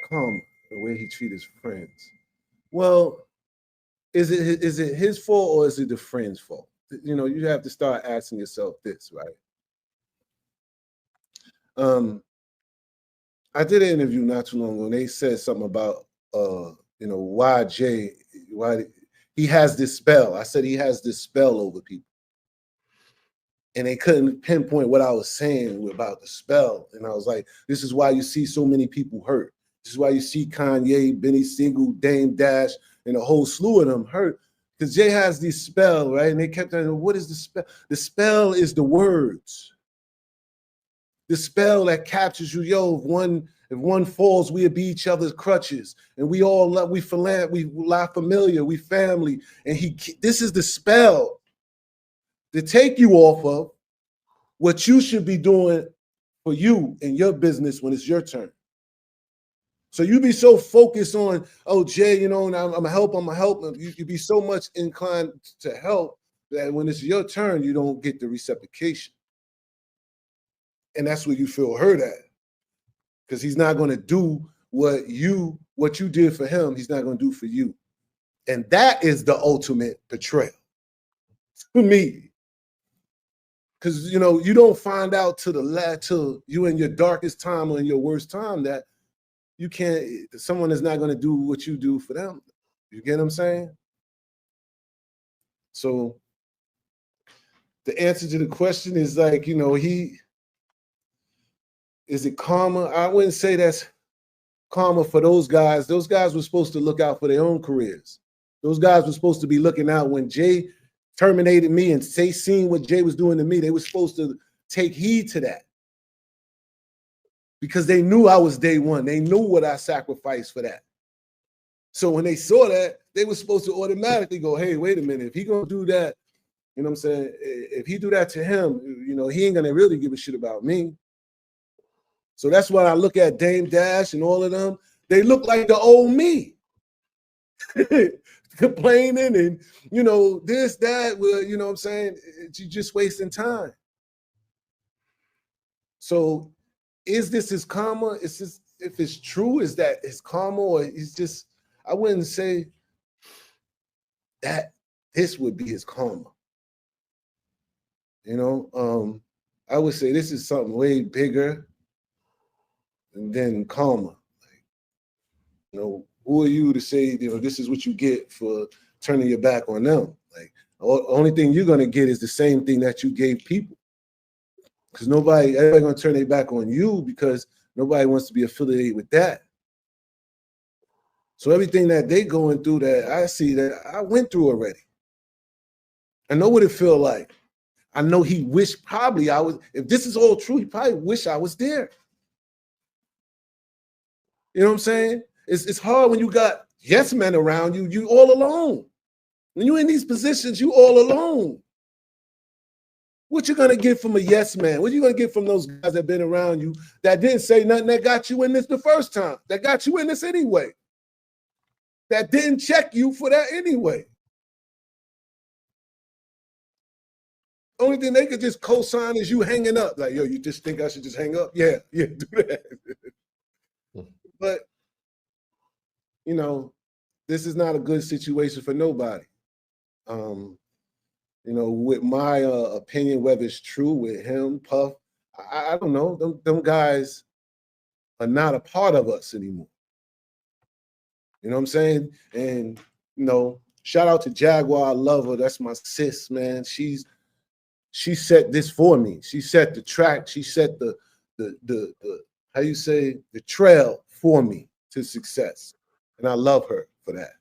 karma, the way he treat his friends. Well, is it his fault or is it the friend's fault? You know, you have to start asking yourself this, right? I did an interview not too long ago, and they said something about you know, why he has this spell. I said he has this spell over people. And they couldn't pinpoint what I was saying about the spell. And I was like, this is why you see so many people hurt. This is why you see Kanye, Benny Siegel, Dame Dash, and a whole slew of them hurt. Because Jay has this spell, right? And they kept saying, what is the spell? The spell is the words. The spell that captures you. Yo, if one falls, we'll be each other's crutches. And we all love, we lie familiar, we family. And this is the spell to take you off of what you should be doing for you in your business when it's your turn. So you be so focused on, oh, Jay, you know, and I'm gonna help. You be so much inclined to help that when it's your turn, you don't get the reciprocation. And that's where you feel hurt at. Because he's not gonna do what you did for him, he's not gonna do for you. And that is the ultimate betrayal to me. Because, you know, you don't find out till you in your darkest time or in your worst time that someone is not going to do what you do for them. You get what I'm saying? So the answer to the question is like, you know, is it karma? I wouldn't say that's karma for those guys. Those guys were supposed to look out for their own careers. Those guys were supposed to be looking out when Jay terminated me and seeing what Jay was doing to me. They were supposed to take heed to that because they knew I was day one. They knew what I sacrificed for that. So when they saw that, they were supposed to automatically go, hey, wait a minute. If he gonna do that, you know what I'm saying? If he do that to him, you know, he ain't gonna really give a shit about me. So that's why I look at Dame Dash and all of them. They look like the old me. Complaining and, you know, this, that, you know what I'm saying? You're just wasting time. So is this his karma? Is this, if it's true, is that his karma, or is just, I wouldn't say that this would be his karma. You know, I would say this is something way bigger than karma. Like, you know, who are you to say, you know, this is what you get for turning your back on them? Like, the only thing you're gonna get is the same thing that you gave people. Because everybody gonna turn their back on you because nobody wants to be affiliated with that. So everything that they going through that I see that I went through already. I know what it feel like. I know he wished probably I was, if this is all true, he probably wish I was there. You know what I'm saying? It's hard when you got yes men around you, you all alone. When you're in these positions, you all alone. What you gonna get from a yes man? What you gonna get from those guys that been around you that didn't say nothing that got you in this the first time, that got you in this anyway, that didn't check you for that anyway? Only thing they could just co-sign is you hanging up. Like, yo, you just think I should just hang up? Yeah, do that. But, you know, this is not a good situation for nobody. You know, with my opinion, whether it's true with him, Puff, I don't know. Them guys are not a part of us anymore. You know what I'm saying? And, you know, shout out to Jaguar. I love her. That's my sis, man. She set this for me. She set the track. She set the how you say, the trail for me to success. And I love her for that.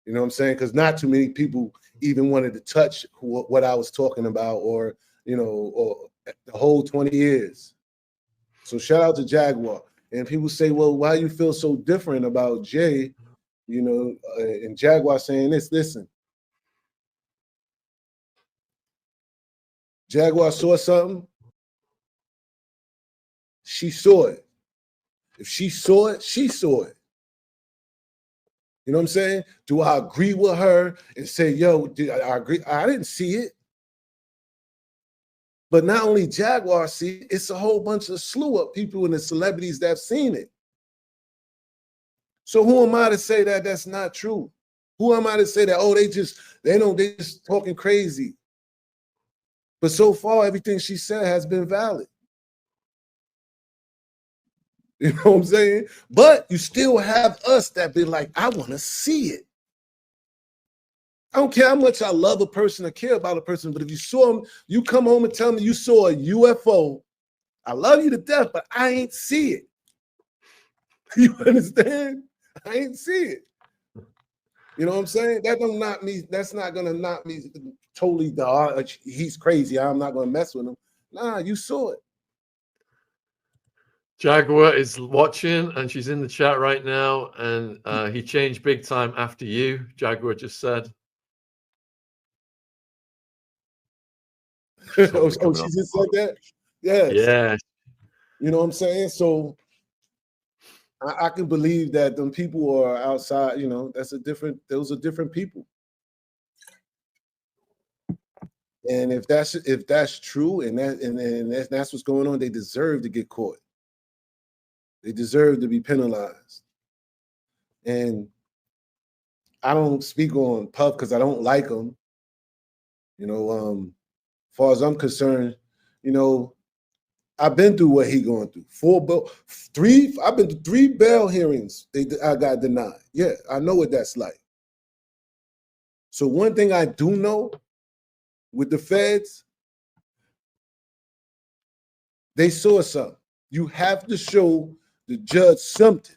You know what I'm saying? Because not too many people even wanted to touch what I was talking about, or, you know, or the whole 20 years. So shout out to Jaguar. And people say, well, why you feel so different about Jay? You know, and Jaguar saying this, listen. Jaguar saw something. She saw it. If she saw it, she saw it. You know what I'm saying? Do I agree with her and say, yo, I agree? I didn't see it. But not only Jaguar see it, it's a whole bunch of slew of people and the celebrities that have seen it. So who am I to say that that's not true? Who am I to say that, oh, they just talking crazy? But so far, everything she said has been valid. You know what I'm saying? But you still have us that be like, I want to see it. I don't care how much I love a person or care about a person, but if you saw them, you come home and tell me you saw a UFO, I love you to death, but I ain't see it. You understand? I ain't see it. You know what I'm saying? That don't knock me. That's not gonna knock me totally. He's crazy. I'm not gonna mess with him. Nah, you saw it. Jaguar is watching, and she's in the chat right now. And he changed big time after you. Jaguar just said. She just said that. Yes. Yeah. You know what I'm saying? So I can believe that them people are outside. You know, those are different people. And if that's true, and that's what's going on, they deserve to get caught. They deserve to be penalized. And I don't speak on Puff because I don't like him. You know, as far as I'm concerned, you know, I've been through what he going through. I've been to 3 bail hearings. I got denied. Yeah, I know what that's like. So one thing I do know with the feds, they saw something. You have to show the judge something.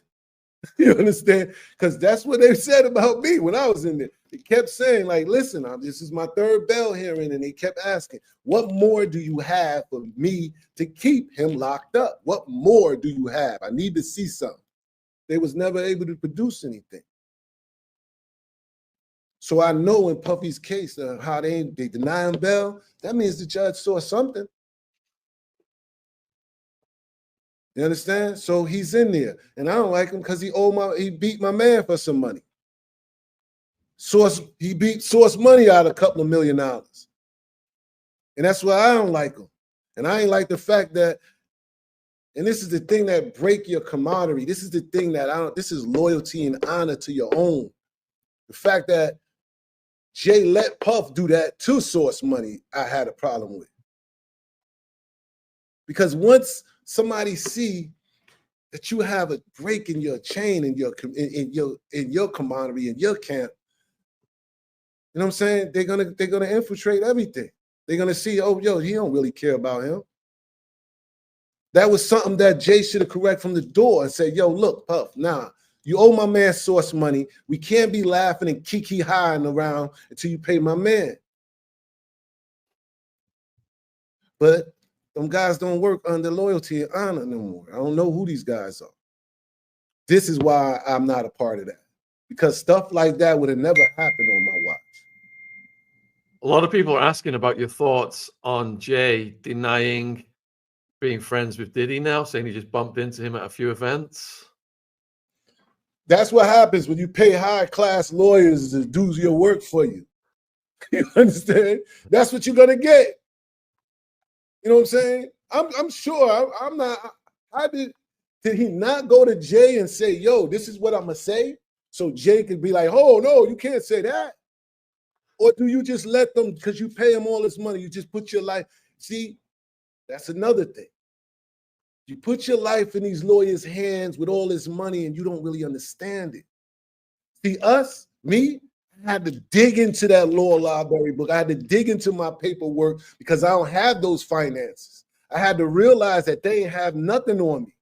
You understand? Because that's what they said about me when I was in there. They kept saying, like, listen, this is my 3rd bail hearing, and they kept asking, what more do you have for me to keep him locked up? What more do you have? I need to see something. They was never able to produce anything. So I know in Puffy's case, how they deny him bail, that means the judge saw something. You understand? So he's in there, and I don't like him because he beat my man for some money. He beat Source money out of a couple of $1 million. And that's why I don't like him. And I ain't like the fact that, and this is the thing that break your camaraderie. This is the thing that this is loyalty and honor to your own. The fact that Jay let Puff do that to Source money, I had a problem with. Because once somebody see that you have a break in your chain, in your camaraderie, in your camp, you know what I'm saying? They're gonna infiltrate everything. They're gonna see, oh, yo, he don't really care about him. That was something that Jay should have corrected from the door and said, yo, look, Puff, nah, you owe my man Source money. We can't be laughing and kiki-highing around until you pay my man. But them guys don't work under loyalty and honor no more. I don't know who these guys are. This is why I'm not a part of that. Because stuff like that would have never happened on my watch. A lot of people are asking about your thoughts on Jay denying being friends with Diddy now, saying he just bumped into him at a few events. That's what happens when you pay high-class lawyers to do your work for you. You understand? That's what you're gonna get. You know what I'm saying? I'm sure. I'm not. Did he not go to Jay and say, yo, this is what I'm gonna say? So Jay could be like, oh no, you can't say that. Or do you just let them, because you pay them all this money, you just put your life? See, that's another thing. You put your life in these lawyers' hands with all this money and you don't really understand it. See, me, I had to dig into that law library book. I had to dig into my paperwork because I don't have those finances. I had to realize that they ain't have nothing on me.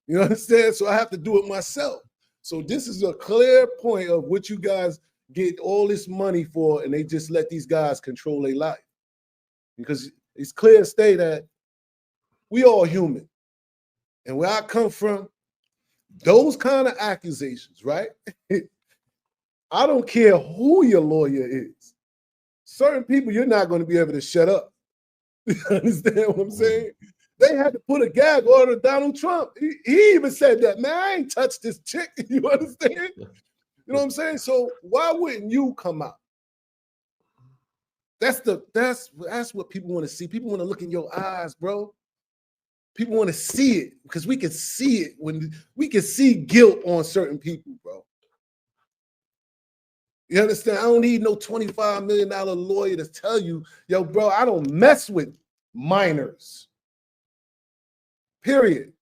You understand? So I have to do it myself. So this is a clear point of what you guys get all this money for, and they just let these guys control their life. Because it's clear to state that we all human. And where I come from, those kind of accusations, right? I don't care who your lawyer is. Certain people, you're not going to be able to shut up. You understand what I'm saying? They had to put a gag order on Donald Trump. He even said that, man, I ain't touched this chick. You understand? You know what I'm saying? So why wouldn't you come out? That's what people want to see. People want to look in your eyes, bro. People want to see it because we can see it when we can see guilt on certain people, bro. You understand? I don't need no $25 million lawyer to tell you, yo, bro, I don't mess with minors. Period.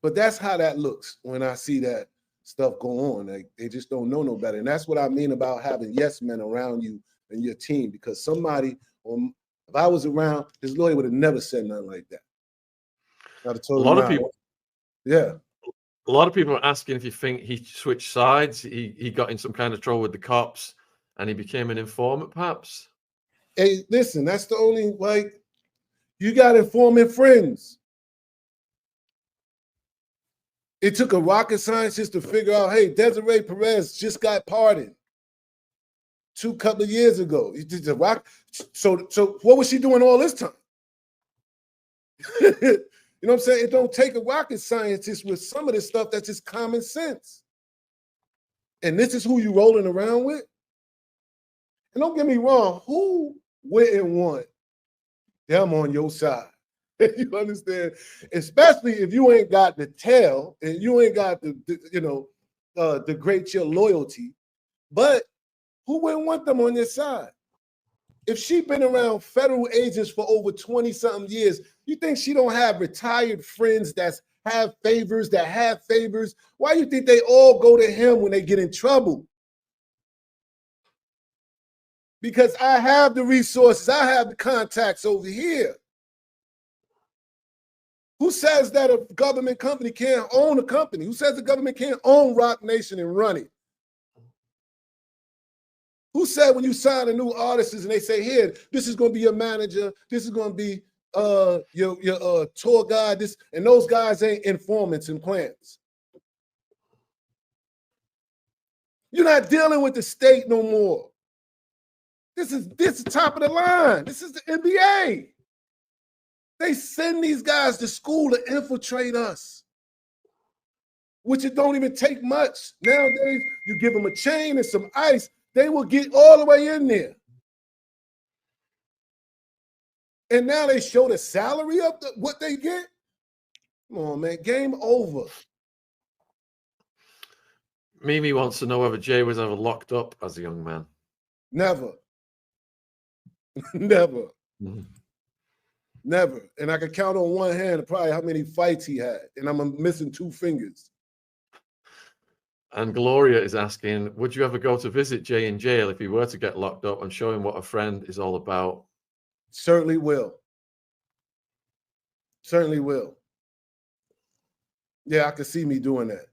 But that's how that looks when I see that stuff go on. Like, they just don't know no better. And that's what I mean about having yes men around you and your team, because somebody, if I was around, this lawyer would have never said nothing like that. I'd have told A lot of people, yeah. A lot of people are asking if you think he switched sides. He got in some kind of trouble with the cops and he became an informant, perhaps. Hey, listen, that's the only, like, you got informant friends. It took a rocket scientist to figure out, hey, Desiree Perez just got pardoned couple of years ago. So what was she doing all this time? You know what I'm saying? It don't take a rocket scientist with some of this stuff that's just common sense. And this is who you rolling around with? And don't get me wrong, who wouldn't want them on your side? You understand? Especially if you ain't got the tail and you ain't got the great your loyalty. But who wouldn't want them on your side? If she been around federal agents for over 20-something years, you think she don't have retired friends that have favors? Why you think they all go to him when they get in trouble? Because I have the resources, I have the contacts over here. Who says that a government company can't own a company? Who says the government can't own Rock Nation and run it? Who said when you sign a new artist and they say, here, this is going to be your manager, this is going to be your tour guide, and those guys ain't informants and plants. You're not dealing with the state no more. This is top of the line. This is the NBA. They send these guys to school to infiltrate us, which it don't even take much. Nowadays, you give them a chain and some ice, they will get all the way in there. And now they show the salary of what they get. Come on, man, game over. Mimi wants to know whether Jay was ever locked up as a young man. Never. Never. Mm-hmm. Never. And I could count on one hand probably how many fights he had. And I'm missing 2 fingers. And Gloria is asking, would you ever go to visit Jay in jail if he were to get locked up and show him what a friend is all about? Certainly will. Certainly will. Yeah, I could see me doing that.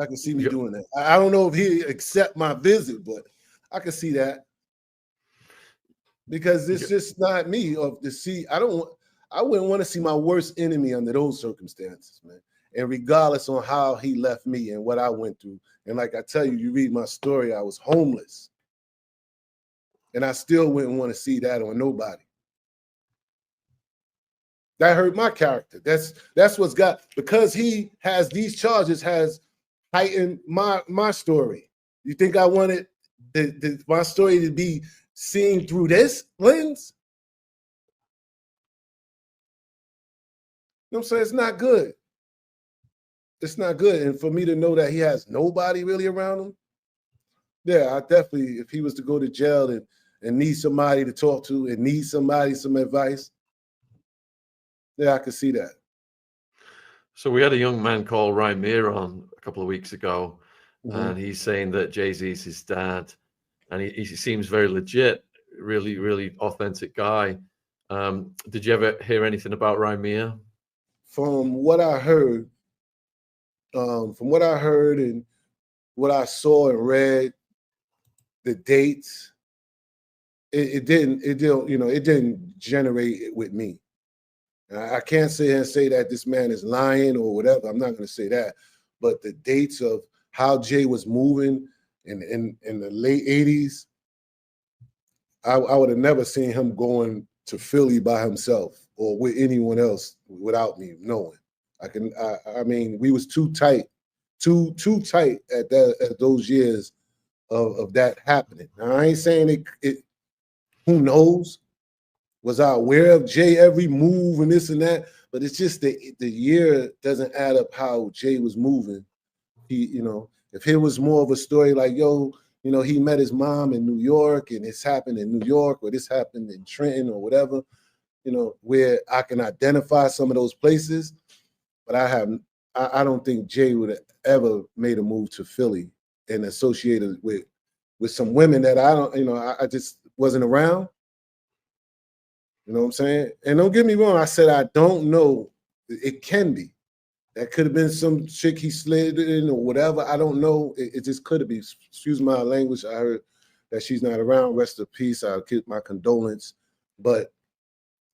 I can see me doing that. I don't know if he accept my visit, but I can see that. Because it's just not me. I wouldn't want to see my worst enemy under those circumstances, man. And regardless on how he left me and what I went through. And like I tell you, you read my story, I was homeless. And I still wouldn't want to see that on nobody. That hurt my character. That's what's got, because he has these charges, has heightened my story. You think I wanted my story to be seen through this lens? You know what I'm saying? It's not good. It's not good. And for me to know that he has nobody really around him, yeah, I definitely, if he was to go to jail and need somebody to talk to and need some advice, yeah, I could see that. So we had a young man called Rymir on a couple of weeks ago, and he's saying that Jay-Z's his dad, and he seems very legit, really, really authentic guy. Did you ever hear anything about Rymir? From what I heard, and what I saw and read, the dates, it didn't generate it with me. I can't sit here and say that this man is lying or whatever. I'm not going to say that. But the dates of how Jay was moving in the late 80s, I would have never seen him going to Philly by himself or with anyone else without me knowing. I mean, we was too tight at those years of that happening. Now, I ain't saying it who knows, Was I aware of Jay every move and this and that? But it's just the year doesn't add up how Jay was moving. He, you know, if it was more of a story like, yo, you know, he met his mom in New York and this happened in New York or this happened in Trenton or whatever, you know, where I can identify some of those places. But I don't think Jay would have ever made a move to Philly and associated with some women that I don't, you know, I just wasn't around. You know what I'm saying? And don't get me wrong, I said I don't know. It can be. That could have been some chick he slid in or whatever. I don't know. It just could have been. Excuse my language. I heard that she's not around. Rest in peace. I'll give my condolence. But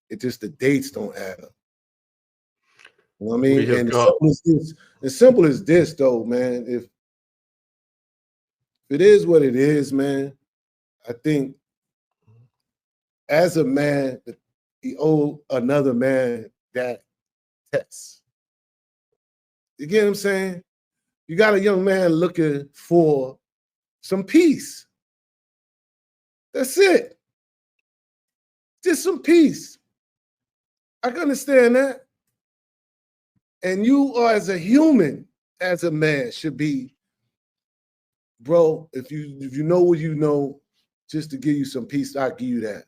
it just, the dates don't add up. You know what I mean? And as simple as this, though, man, if it is what it is, man, I think as a man, he owed another man that test. You get what I'm saying? You got a young man looking for some peace. That's it. Just some peace. I can understand that. And you are, as a human, as a man, should be, bro, if you know what you know, just to give you some peace, I'll give you that.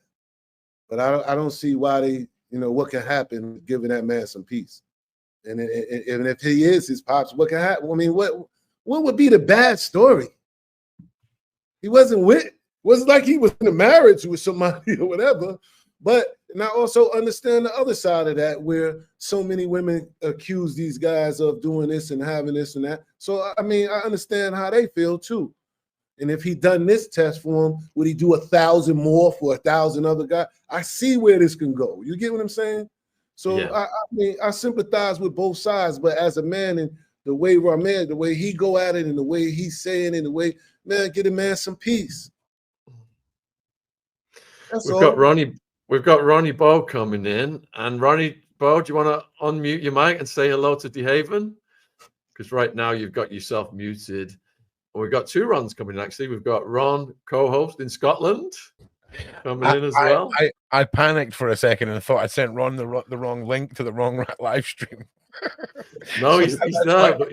But I don't see why they, you know, what can happen giving that man some peace. And if he is his pops, what can happen? I mean, what would be the bad story? He wasn't like he was in a marriage with somebody or whatever. But and I also understand the other side of that, where so many women accuse these guys of doing this and having this and that. So I mean, I understand how they feel too. And if he done this test for him, would he do 1,000 more for 1,000 other guys? I see where this can go. You get what I'm saying? So yeah. I mean, I sympathize with both sides, but as a man, and the way Ramirez, the way he go at it, and the way he's saying it, the way, man, get a man some peace. That's all. We've got Ronnie Bow coming in, and Ronnie Bow, do you want to unmute your mic and say hello to DeHaven? Because right now you've got yourself muted. And we've got two Rons coming in, actually. We've got Ron, co-host in Scotland, coming in as well. I panicked for a second and thought I sent Ron the wrong link to the wrong live stream. No, he's there, but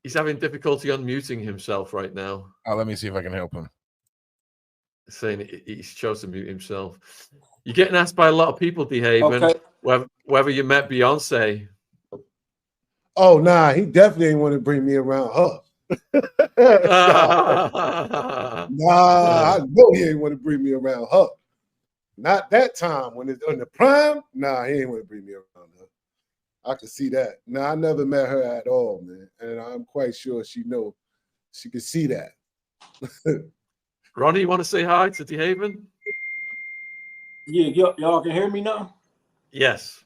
he's having difficulty unmuting himself right now. Let me see if I can help him. Saying he chose to mute himself. You're getting asked by a lot of people, DeHaven, whether you met Beyonce. Oh, nah, he definitely ain't want to bring me around her. Nah, I know he ain't want to bring me around her. Not that time when it's on the prime. Nah, he ain't want to bring me around her. I can see that. Nah, I never met her at all, man, and I'm quite sure she could see that. Ronnie, you want to say hi to DeHaven? Yeah, y'all can hear me now? Yes.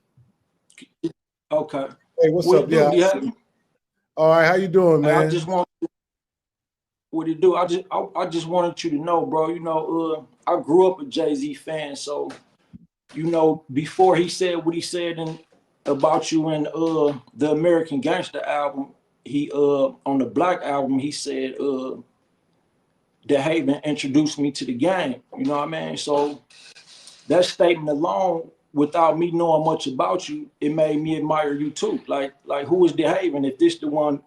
Okay. Hey, what's up, yeah? All right, how you doing, man? I just want what it do. I just wanted you to know, bro. You know, I grew up a Jay-Z fan, so you know, before he said what he said about you in the American Gangster album, he on the Black album, he said DeHaven introduced me to the game. You know what I mean? So that statement alone, without me knowing much about you, it made me admire you too. Like who is DeHaven if this the one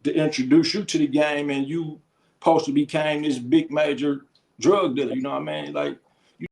to introduce you to the game and you supposed to became this big major drug dealer? You know what I mean? Like